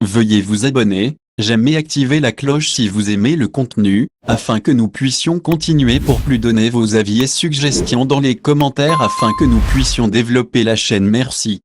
Veuillez vous abonner, j'aime et activer la cloche si vous aimez le contenu, afin que nous puissions continuer. Pour plus, donner vos avis et suggestions dans les commentaires afin que nous puissions développer la chaîne. Merci.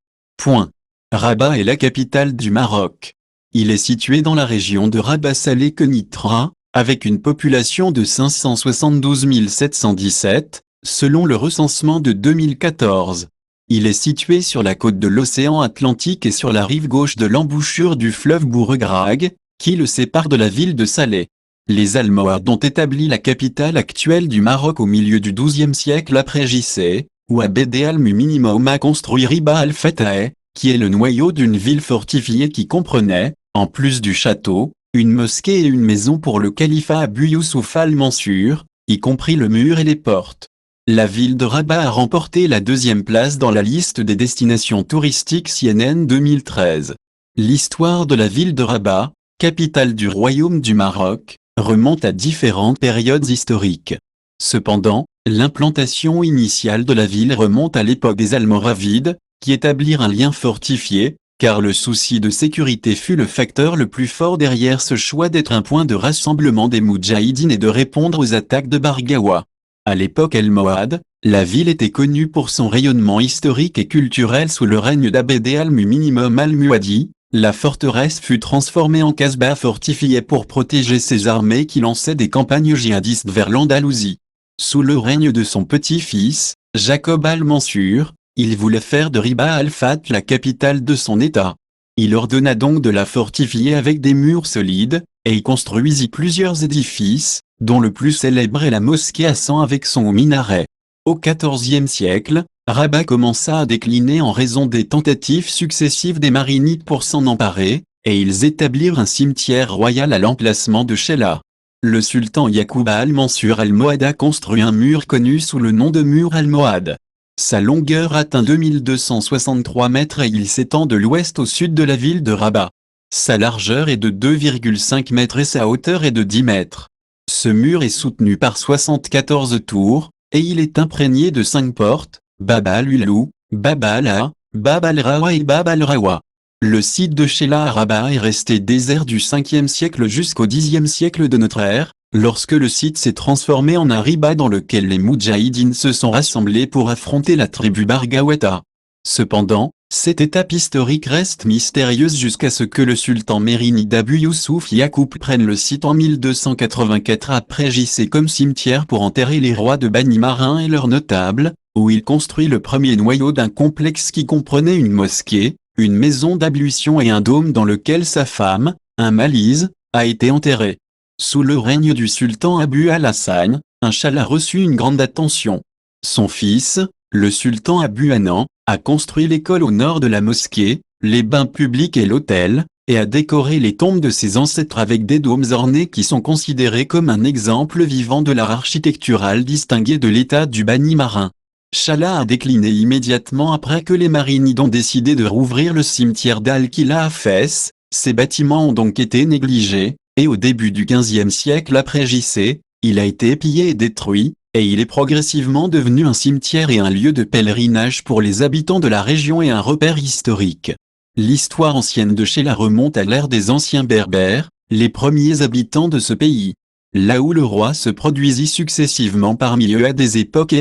Rabat est la capitale du Maroc. Il est situé dans la région de Rabat Salé Kenitra, avec une population de 572 717, selon le recensement de 2014. Il est situé sur la côte de l'océan Atlantique et sur la rive gauche de l'embouchure du fleuve Bouregrag, qui le sépare de la ville de Salé. Les Almohades ont établi la capitale actuelle du Maroc au milieu du XIIe siècle après J.C., où Abd al-Muminimum a construit Riba al-Fatah, qui est le noyau d'une ville fortifiée qui comprenait, en plus du château, une mosquée et une maison pour le califat Abu Youssouf al-Mansur, y compris le mur et les portes. La ville de Rabat a remporté la deuxième place dans la liste des destinations touristiques CNN 2013. L'histoire de la ville de Rabat, capitale du Royaume du Maroc, remonte à différentes périodes historiques. Cependant, l'implantation initiale de la ville remonte à l'époque des Almoravides, qui établirent un lien fortifié, car le souci de sécurité fut le facteur le plus fort derrière ce choix d'être un point de rassemblement des Moudjahidines et de répondre aux attaques de Bargawa. À l'époque almohade, la ville était connue pour son rayonnement historique et culturel sous le règne d'Abd al-Muminimum al-Muadi. La forteresse fut transformée en casbah fortifiée pour protéger ses armées qui lançaient des campagnes djihadistes vers l'Andalousie. Sous le règne de son petit-fils, Jacob al-Mansur, il voulait faire de Riba al-Fath la capitale de son État. Il ordonna donc de la fortifier avec des murs solides, et y construisit plusieurs édifices, dont le plus célèbre est la mosquée Hassan avec son minaret. Au XIVe siècle, Rabat commença à décliner en raison des tentatives successives des Marinides pour s'en emparer, et ils établirent un cimetière royal à l'emplacement de Chella. Le sultan Yacoub al-Mansur al-Moad a construit un mur connu sous le nom de mur al-Moad. Sa longueur atteint 2263 mètres et il s'étend de l'ouest au sud de la ville de Rabat. Sa largeur est de 2,5 mètres et sa hauteur est de 10 mètres. Ce mur est soutenu par 74 tours, et il est imprégné de 5 portes, Bab al-Ulou, Bab al-A, Bab al-Rawa et Bab al-Rawa. Le site de Chella à Rabat est resté désert du 5e siècle jusqu'au 10e siècle de notre ère, lorsque le site s'est transformé en un riba dans lequel les Moudjahidines se sont rassemblés pour affronter la tribu Bargawata. Cependant, cette étape historique reste mystérieuse jusqu'à ce que le sultan mérinide Abu Youssouf Yacoub prenne le site en 1284 après J.C. comme cimetière pour enterrer les rois de Bani Marin et leurs notables, où il construit le premier noyau d'un complexe qui comprenait une mosquée, une maison d'ablution et un dôme dans lequel sa femme, un malise, a été enterrée. Sous le règne du sultan Abu al-Hassan, un châle a reçu une grande attention. Son fils, le sultan Abu Hanan, a construit l'école au nord de la mosquée, les bains publics et l'autel, et a décoré les tombes de ses ancêtres avec des dômes ornés qui sont considérés comme un exemple vivant de l'art architectural distingué de l'état du Bani Marin. Challa a décliné immédiatement après que les Marinides ont décidé de rouvrir le cimetière d'Al-Qila à Fès. Ces bâtiments ont donc été négligés, et au début du XVe siècle après J.C., il a été pillé et détruit, et il est progressivement devenu un cimetière et un lieu de pèlerinage pour les habitants de la région et un repère historique. L'histoire ancienne de Chella remonte à l'ère des anciens Berbères, les premiers habitants de ce pays. Là où le roi se produisit successivement parmi eux à des époques,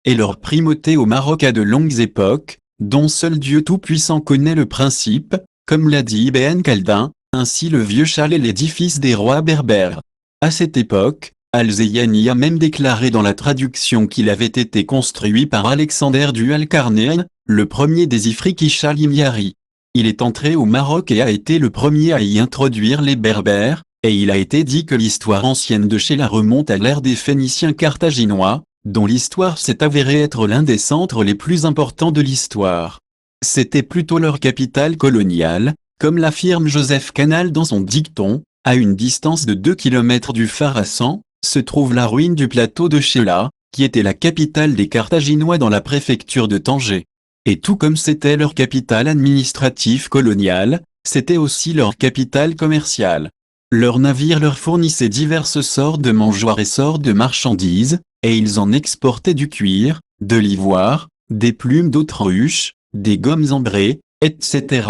et leur primauté au Maroc à de longues époques, dont seul Dieu Tout-Puissant connaît le principe, comme l'a dit Ibn Khaldun, ainsi le vieux châle est l'édifice des rois berbères. À cette époque, Al-Zayani a même déclaré dans la traduction qu'il avait été construit par Alexander du Al-Qarnayn, le premier des Ifriqish al-Himyari. Il est entré au Maroc et a été le premier à y introduire les Berbères, et il a été dit que l'histoire ancienne de Chella remonte à l'ère des Phéniciens carthaginois, dont l'histoire s'est avérée être l'un des centres les plus importants de l'histoire. C'était plutôt leur capitale coloniale, comme l'affirme Joseph Canal dans son dicton, à une distance de 2 km du phare Hassan, se trouve la ruine du plateau de Chella, qui était la capitale des Carthaginois dans la préfecture de Tanger. Et tout comme c'était leur capitale administrative coloniale, c'était aussi leur capitale commerciale. Leurs navires leur fournissaient diverses sortes de mangeoires et sortes de marchandises, et ils en exportaient du cuir, de l'ivoire, des plumes d'autruche, des gommes ambrées, etc.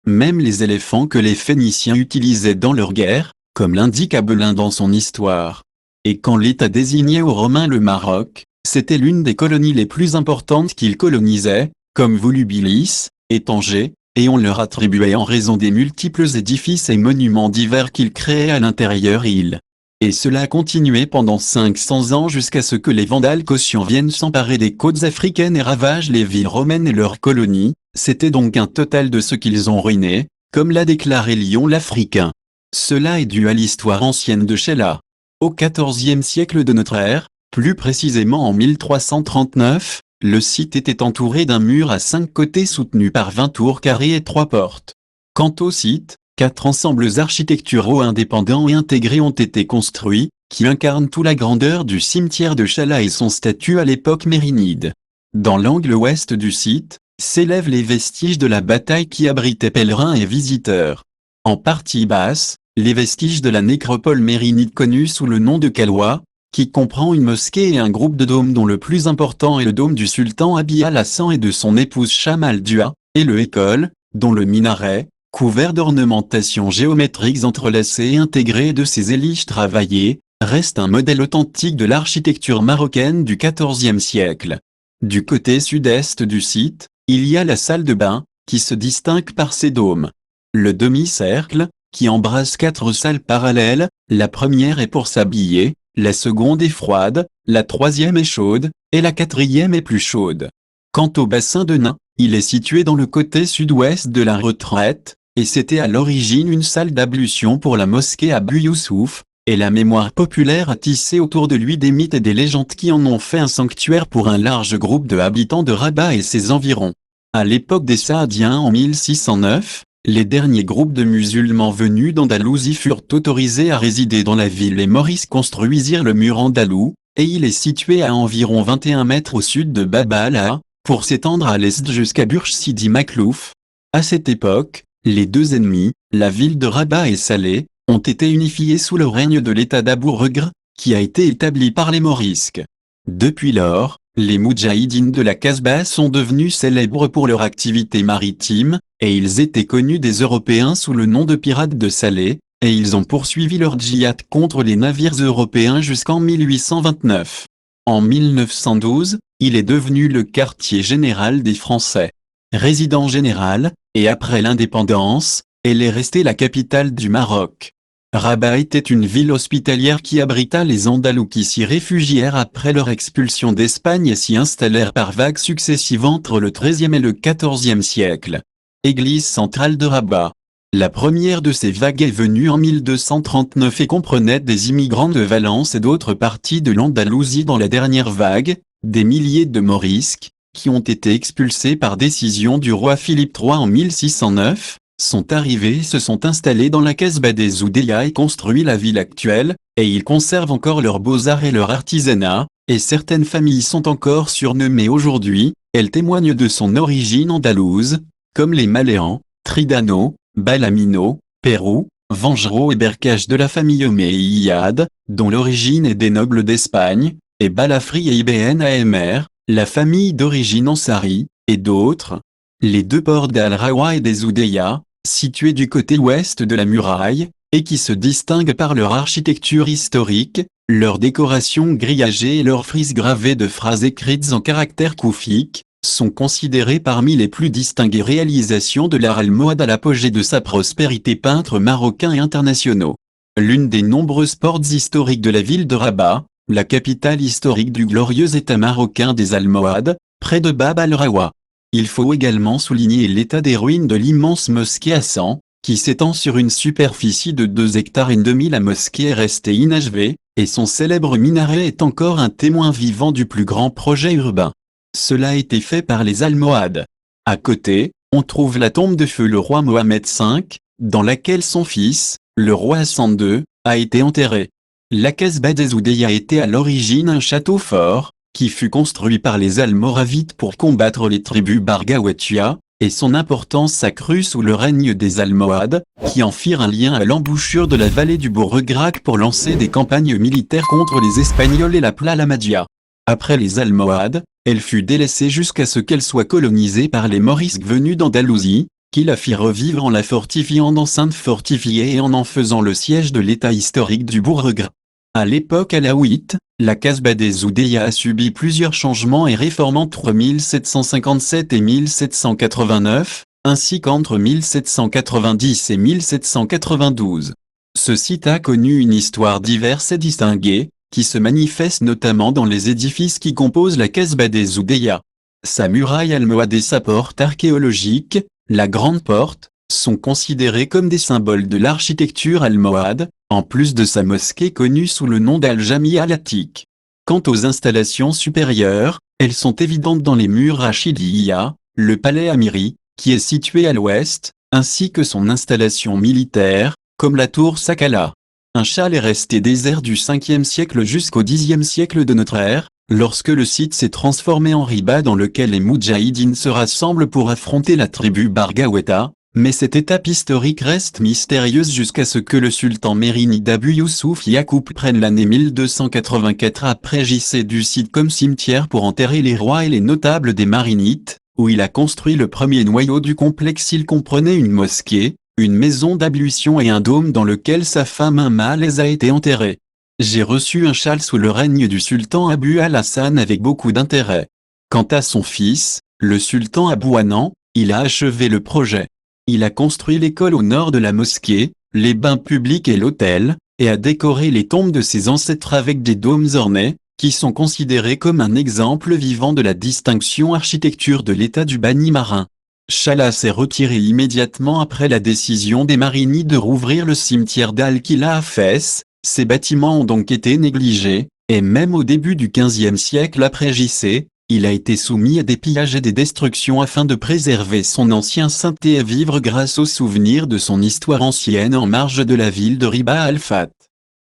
même les éléphants que les Phéniciens utilisaient dans leur guerre, comme l'indique Abelin dans son histoire. Et quand l'État désignait aux Romains le Maroc, c'était l'une des colonies les plus importantes qu'ils colonisaient, comme Volubilis, et Tanger, et on leur attribuait en raison des multiples édifices et monuments divers qu'ils créaient à l'intérieur île. Et cela a continué pendant 500 ans jusqu'à ce que les Vandales Cautions viennent s'emparer des côtes africaines et ravagent les villes romaines et leurs colonies. C'était donc un total de ce qu'ils ont ruiné, comme l'a déclaré Lion l'Africain. Cela est dû à l'histoire ancienne de Sheila. Au XIVe siècle de notre ère, plus précisément en 1339, le site était entouré d'un mur à 5 côtés soutenu par 20 tours carrées et 3 portes. Quant au site, 4 ensembles architecturaux indépendants et intégrés ont été construits, qui incarnent toute la grandeur du cimetière de Sheila et son statut à l'époque mérinide. Dans l'angle ouest du site, s'élèvent les vestiges de la bataille qui abritait pèlerins et visiteurs. En partie basse, les vestiges de la nécropole mérinide connue sous le nom de Kaloua, qui comprend une mosquée et un groupe de dômes dont le plus important est le dôme du sultan Abi al-Hassan et de son épouse Shamal Dua, et le École, dont le minaret, couvert d'ornementations géométriques entrelacées et intégrées de ses éliges travaillées, reste un modèle authentique de l'architecture marocaine du XIVe siècle. Du côté sud-est du site, il y a la salle de bain, qui se distingue par ses dômes. Le demi-cercle, qui embrasse 4 salles parallèles, la première est pour s'habiller, la seconde est froide, la troisième est chaude, et la quatrième est plus chaude. Quant au bassin de Nain, il est situé dans le côté sud-ouest de la retraite, et c'était à l'origine une salle d'ablution pour la mosquée Abu Youssouf, et la mémoire populaire a tissé autour de lui des mythes et des légendes qui en ont fait un sanctuaire pour un large groupe de habitants de Rabat et ses environs. À l'époque des Saadiens en 1609, les derniers groupes de musulmans venus d'Andalousie furent autorisés à résider dans la ville et Maurice construisirent le mur andalou, et il est situé à environ 21 mètres au sud de Bab al-Ala, pour s'étendre à l'est jusqu'à Burj Sidi Maklouf. À cette époque, les deux ennemis, la ville de Rabat et Salé, ont été unifiés sous le règne de l'état d'Abou Regr, qui a été établi par les Morisques. Depuis lors, les Moudjahidines de la Casbah sont devenus célèbres pour leur activité maritime, et ils étaient connus des Européens sous le nom de pirates de Salé, et ils ont poursuivi leur djihad contre les navires européens jusqu'en 1829. En 1912, il est devenu le quartier général des Français. Résident général, et après l'indépendance, elle est restée la capitale du Maroc. Rabat était une ville hospitalière qui abrita les Andalous qui s'y réfugièrent après leur expulsion d'Espagne et s'y installèrent par vagues successives entre le XIIIe et le XIVe siècle. Église centrale de Rabat. La première de ces vagues est venue en 1239 et comprenait des immigrants de Valence et d'autres parties de l'Andalousie. Dans la dernière vague, des milliers de Morisques, qui ont été expulsés par décision du roi Philippe III en 1609, sont arrivés et se sont installés dans la Casbah des Oudéas et construit la ville actuelle, et ils conservent encore leurs beaux-arts et leur artisanat, et certaines familles sont encore surnommées aujourd'hui, elles témoignent de son origine andalouse, comme les Maléans, Tridano, Balamino, Pérou, Vangerot et Bercache de la famille Omeyyade, dont l'origine est des nobles d'Espagne, et Balafri et Ibn Amer, la famille d'origine Ansari, et d'autres. Les deux ports d'Al-Rawa et des Oudéas, situés du côté ouest de la muraille, et qui se distinguent par leur architecture historique, leur décoration grillagée et leurs frises gravées de phrases écrites en caractères koufiques, sont considérés parmi les plus distinguées réalisations de l'art almohade à l'apogée de sa prospérité peintres marocains et internationaux. L'une des nombreuses portes historiques de la ville de Rabat, la capitale historique du glorieux État marocain des Almohades, près de Bab al-Rawa. Il faut également souligner l'état des ruines de l'immense mosquée Hassan, qui s'étend sur une superficie de 2,5 hectares. La mosquée est restée inachevée, et son célèbre minaret est encore un témoin vivant du plus grand projet urbain. Cela a été fait par les Almohades. À côté, on trouve la tombe de feu le roi Mohamed V, dans laquelle son fils, le roi Hassan II, a été enterré. La Casbah des Oudéas était à l'origine un château fort, qui fut construit par les Almoravides pour combattre les tribus Bargaouatia, et son importance s'accrut sous le règne des Almohades, qui en firent un lien à l'embouchure de la vallée du Bourregrac pour lancer des campagnes militaires contre les Espagnols et la Plaine Ahmadiyya. Après les Almohades, elle fut délaissée jusqu'à ce qu'elle soit colonisée par les Morisques venus d'Andalousie, qui la fit revivre en la fortifiant d'enceintes fortifiées et en faisant le siège de l'état historique du Bourg-Gras. À l'époque alaouite, la Casbah des Oudeyas a subi plusieurs changements et réformes entre 1757 et 1789, ainsi qu'entre 1790 et 1792. Ce site a connu une histoire diverse et distinguée, qui se manifeste notamment dans les édifices qui composent la Casbah des Oudeyas. Sa muraille almohade et sa porte archéologique, la Grande Porte, sont considérés comme des symboles de l'architecture almohade, en plus de sa mosquée connue sous le nom d'Al-Jami al-Atiq. Quant aux installations supérieures, elles sont évidentes dans les murs Rachidiyya, le palais Amiri, qui est situé à l'ouest, ainsi que son installation militaire, comme la tour Sakala. Un châle est resté désert du 5e siècle jusqu'au 10e siècle de notre ère, lorsque le site s'est transformé en riba dans lequel les Moudjahidines se rassemblent pour affronter la tribu Bargaweta, mais cette étape historique reste mystérieuse jusqu'à ce que le sultan mérinide Abu Youssouf Yacoub prenne l'année 1284 après JC du site comme cimetière pour enterrer les rois et les notables des Marinites, où il a construit le premier noyau du complexe. Il comprenait une mosquée, une maison d'ablution et un dôme dans lequel sa femme Malaise a été enterrée. J'ai reçu un châle sous le règne du sultan Abu al-Hassan avec beaucoup d'intérêt. Quant à son fils, le sultan Abou Anan, il a achevé le projet. Il a construit l'école au nord de la mosquée, les bains publics et l'autel, et a décoré les tombes de ses ancêtres avec des dômes ornés, qui sont considérés comme un exemple vivant de la distinction architecture de l'état du Bani marin. Chala s'est retiré immédiatement après la décision des Marinides de rouvrir le cimetière d'Al-Qila à Fès. Ces bâtiments ont donc été négligés, et même au début du XVe siècle après JC, il a été soumis à des pillages et des destructions afin de préserver son ancien sainteté et vivre grâce aux souvenirs de son histoire ancienne en marge de la ville de Riba al-Fat.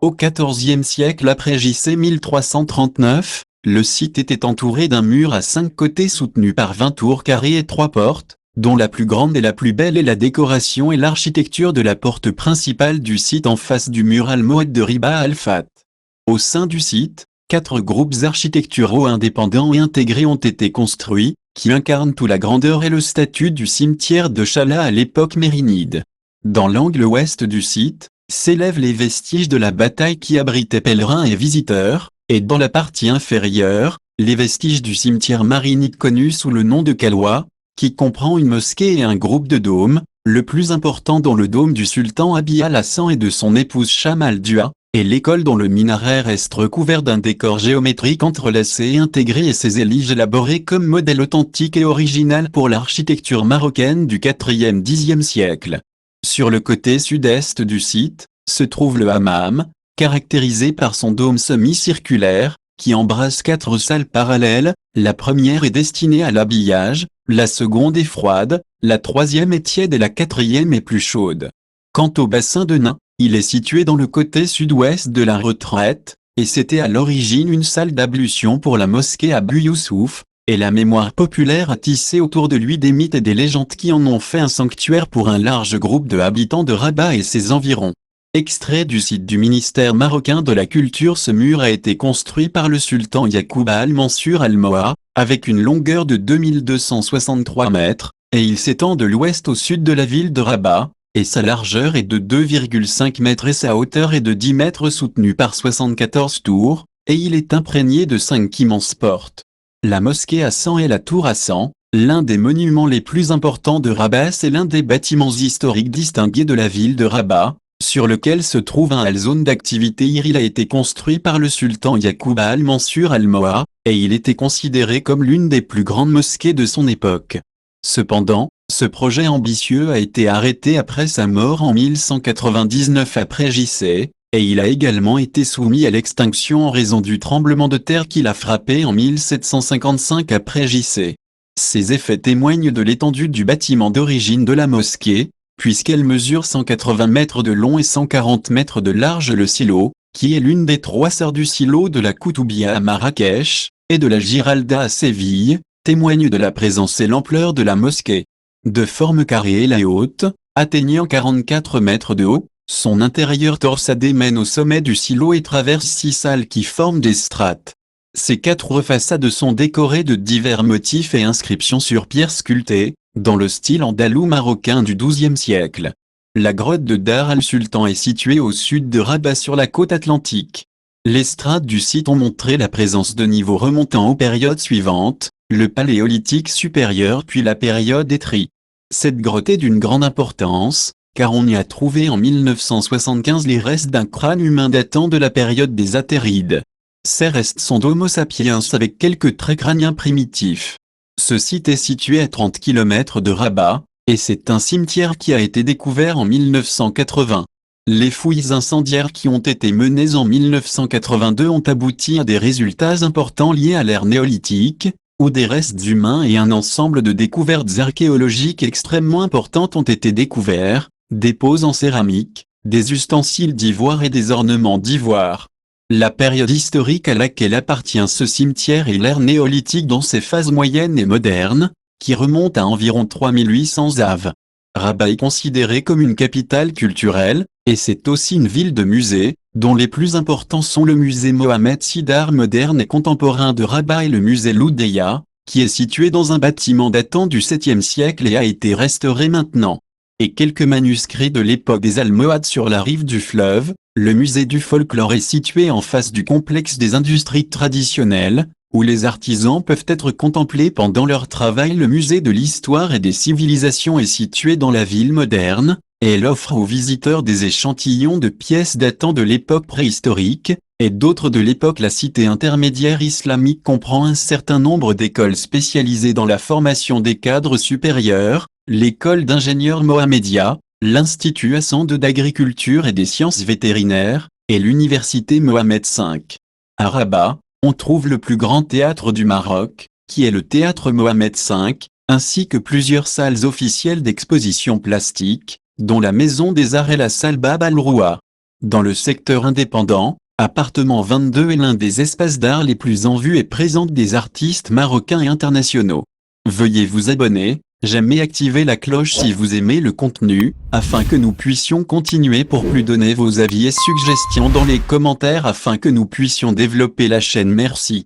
Au XIVe siècle après JC 1339, le site était entouré d'un mur à 5 côtés soutenu par 20 tours carrées et 3 portes, dont la plus grande et la plus belle est la décoration et l'architecture de la porte principale du site en face du mur almohade de Riba al-Fat. Au sein du site, 4 groupes architecturaux indépendants et intégrés ont été construits, qui incarnent tout la grandeur et le statut du cimetière de Chala à l'époque mérinide. Dans l'angle ouest du site, s'élèvent les vestiges de la bataille qui abritait pèlerins et visiteurs, et dans la partie inférieure, les vestiges du cimetière marinide connu sous le nom de Kalwa, qui comprend une mosquée et un groupe de dômes, le plus important dont le dôme du sultan Abi al-Hassan et de son épouse Sham al-Dua, et l'école dont le minaret reste recouvert d'un décor géométrique entrelacé et intégré et ses éliges élaborés comme modèle authentique et original pour l'architecture marocaine du 4e-10e siècle. Sur le côté sud-est du site, se trouve le hammam, caractérisé par son dôme semi-circulaire, qui embrasse 4 salles parallèles. La première est destinée à l'habillage, la seconde est froide, la troisième est tiède et la quatrième est plus chaude. Quant au bassin de Nain, il est situé dans le côté sud-ouest de la retraite, et c'était à l'origine une salle d'ablution pour la mosquée Abu Youssouf, et la mémoire populaire a tissé autour de lui des mythes et des légendes qui en ont fait un sanctuaire pour un large groupe de habitants de Rabat et ses environs. Extrait du site du ministère marocain de la Culture. Ce mur a été construit par le sultan Yacouba al-Mansur al-Moha, avec une longueur de 2263 mètres, et il s'étend de l'ouest au sud de la ville de Rabat, et sa largeur est de 2,5 mètres et sa hauteur est de 10 mètres soutenue par 74 tours, et il est imprégné de 5 immenses portes. La mosquée Hassan et la tour Hassan, l'un des monuments les plus importants de Rabat, c'est l'un des bâtiments historiques distingués de la ville de Rabat, sur lequel se trouve un zone d'activité. Il a été construit par le sultan Yacouba al-Mansur al-Moha, et il était considéré comme l'une des plus grandes mosquées de son époque. Cependant, ce projet ambitieux a été arrêté après sa mort en 1199 après JC, et il a également été soumis à l'extinction en raison du tremblement de terre qui l'a frappé en 1755 après JC. Ces effets témoignent de l'étendue du bâtiment d'origine de la mosquée, puisqu'elle mesure 180 mètres de long et 140 mètres de large. Le silo, qui est l'une des 3 sœurs du silo de la Koutoubia à Marrakech, et de la Giralda à Séville, témoigne de la présence et l'ampleur de la mosquée. De forme carrée et la haute, atteignant 44 mètres de haut, son intérieur torsadé mène au sommet du silo et traverse 6 salles qui forment des strates. Ces 4 façades sont décorées de divers motifs et inscriptions sur pierre sculptée, dans le style andalou marocain du XIIe siècle. La grotte de Dar al-Sultan est située au sud de Rabat sur la côte atlantique. Les strates du site ont montré la présence de niveaux remontant aux périodes suivantes, le Paléolithique supérieur puis la période Étrie. Cette grotte est d'une grande importance, car on y a trouvé en 1975 les restes d'un crâne humain datant de la période des Attérides. Ces restes sont d'Homo sapiens avec quelques traits crâniens primitifs. Ce site est situé à 30 km de Rabat, et c'est un cimetière qui a été découvert en 1980. Les fouilles incendiaires qui ont été menées en 1982 ont abouti à des résultats importants liés à l'ère néolithique, où des restes humains et un ensemble de découvertes archéologiques extrêmement importantes ont été découverts, des poses en céramique, des ustensiles d'ivoire et des ornements d'ivoire. La période historique à laquelle appartient ce cimetière est l'ère néolithique dans ses phases moyennes et modernes, qui remonte à environ 3800 av. Rabat est considérée comme une capitale culturelle, et c'est aussi une ville de musées, dont les plus importants sont le musée Mohamed VI d'art moderne et contemporain de Rabat et le musée Loudeya, qui est situé dans un bâtiment datant du 7e siècle et a été restauré maintenant. Et quelques manuscrits de l'époque des Almohades sur la rive du fleuve. Le musée du folklore est situé en face du complexe des industries traditionnelles, où les artisans peuvent être contemplés pendant leur travail. Le musée de l'histoire et des civilisations est situé dans la ville moderne, et elle offre aux visiteurs des échantillons de pièces datant de l'époque préhistorique, et d'autres de l'époque. La cité intermédiaire islamique comprend un certain nombre d'écoles spécialisées dans la formation des cadres supérieurs, l'école d'ingénieurs Mohamedia, l'Institut Hassan II d'agriculture et des sciences vétérinaires, et l'université Mohamed V. À Rabat, on trouve le plus grand théâtre du Maroc, qui est le théâtre Mohamed V, ainsi que plusieurs salles officielles d'exposition plastique, dont la Maison des Arts et la salle Bab al-Roua. Dans le secteur indépendant, Appartement 22 est l'un des espaces d'art les plus en vue et présente des artistes marocains et internationaux. Veuillez vous abonner, j'aime et activer la cloche si vous aimez le contenu, afin que nous puissions continuer. Pour plus donner vos avis et suggestions dans les commentaires afin que nous puissions développer la chaîne. Merci.